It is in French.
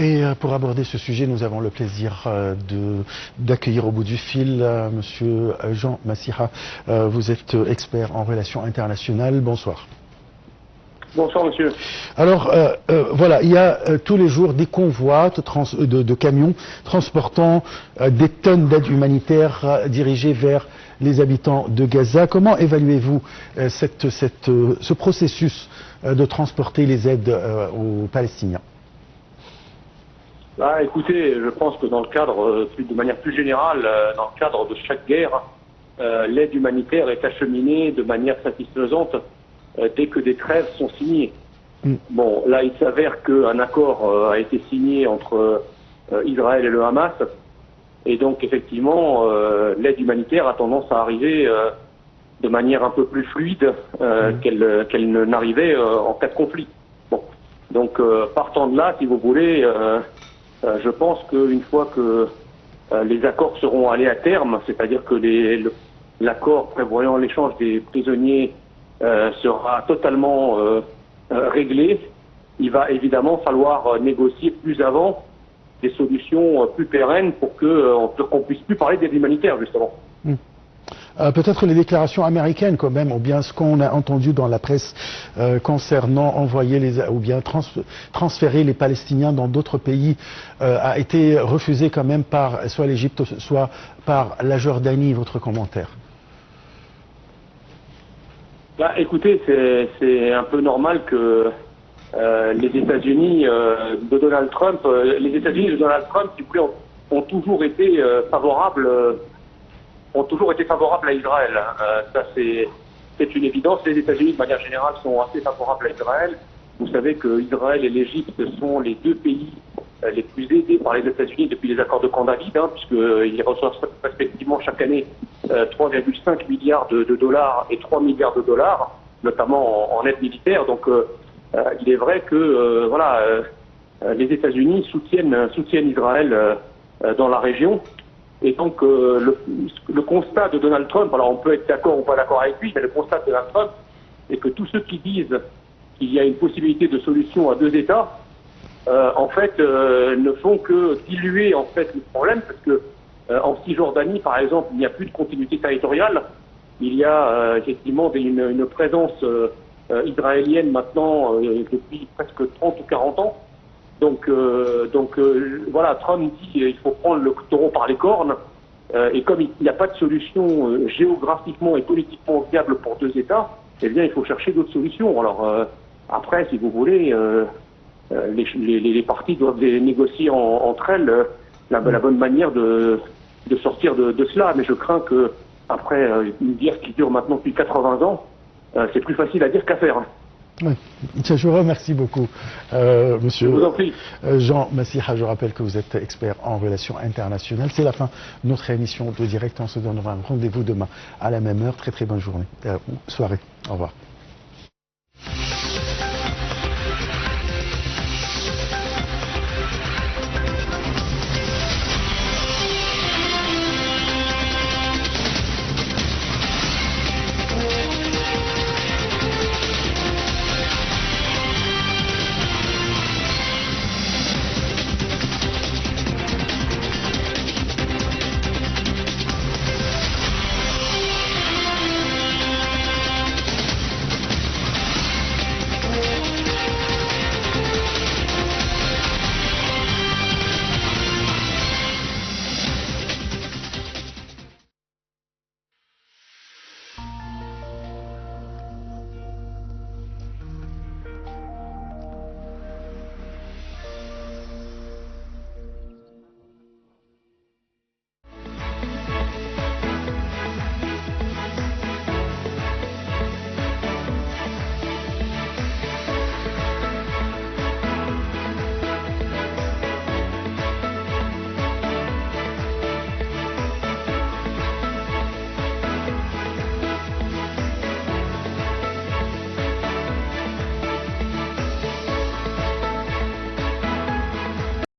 Et pour aborder ce sujet, nous avons le plaisir d'accueillir au bout du fil Monsieur Jean Massiha. Vous êtes expert en relations internationales. Bonsoir. Bonsoir monsieur. Alors voilà, il y a tous les jours des convois de camions transportant des tonnes d'aide humanitaire dirigées vers les habitants de Gaza. Comment évaluez-vous ce processus de transporter les aides aux Palestiniens? Là, écoutez, je pense que dans le cadre, de manière plus générale, dans le cadre de chaque guerre, l'aide humanitaire est acheminée de manière satisfaisante dès que des trêves sont signées. Bon, là, il s'avère qu'un accord a été signé entre Israël et le Hamas, et donc effectivement, l'aide humanitaire a tendance à arriver de manière un peu plus fluide qu'elle n'arrivait en cas de conflit. Bon, donc partant de là, si vous voulez, je pense qu'une fois que les accords seront allés à terme, c'est-à-dire que l'accord prévoyant l'échange des prisonniers sera totalement réglé, il va évidemment falloir négocier plus avant des solutions plus pérennes pour qu'on puisse plus parler d'aide humanitaire, justement. Peut-être les déclarations américaines quand même, ou bien ce qu'on a entendu dans la presse concernant ou bien transférer les Palestiniens dans d'autres pays a été refusé quand même par soit l'Égypte, soit par la Jordanie. Votre commentaire? Bah, écoutez, c'est un peu normal que les États-Unis de Donald Trump, si vous voulez, ont toujours été favorables. Ont toujours été favorables à Israël. Ça, c'est une évidence. Les États-Unis, de manière générale, sont assez favorables à Israël. Vous savez que Israël et l'Égypte sont les deux pays les plus aidés par les États-Unis depuis les accords de Camp David, puisqu'ils reçoivent respectivement chaque année 3,5 milliards de dollars et 3 milliards de dollars, notamment en aide militaire. Donc, il est vrai que les États-Unis soutiennent Israël dans la région. Et donc, le constat de Donald Trump, alors on peut être d'accord ou pas d'accord avec lui, mais le constat de Donald Trump est que tous ceux qui disent qu'il y a une possibilité de solution à deux États, en fait, ne font que diluer en fait le problème, parce que en Cisjordanie, par exemple, il n'y a plus de continuité territoriale. Il y a effectivement une présence israélienne maintenant depuis presque 30 ou 40 ans. Donc voilà, Trump dit qu'il faut prendre le taureau par les cornes, et comme il n'y a pas de solution géographiquement et politiquement viable pour deux États, eh bien il faut chercher d'autres solutions. Alors après, si vous voulez, les parties doivent négocier entre elles la bonne manière de sortir de cela, mais je crains que après une guerre qui dure maintenant depuis 80 ans, c'est plus facile à dire qu'à faire. Oui. Je vous remercie beaucoup, monsieur Jean Massiha. Je rappelle que vous êtes expert en relations internationales. C'est la fin de notre émission de direct. On se donnera un rendez-vous demain à la même heure. Très très bonne journée, soirée. Au revoir.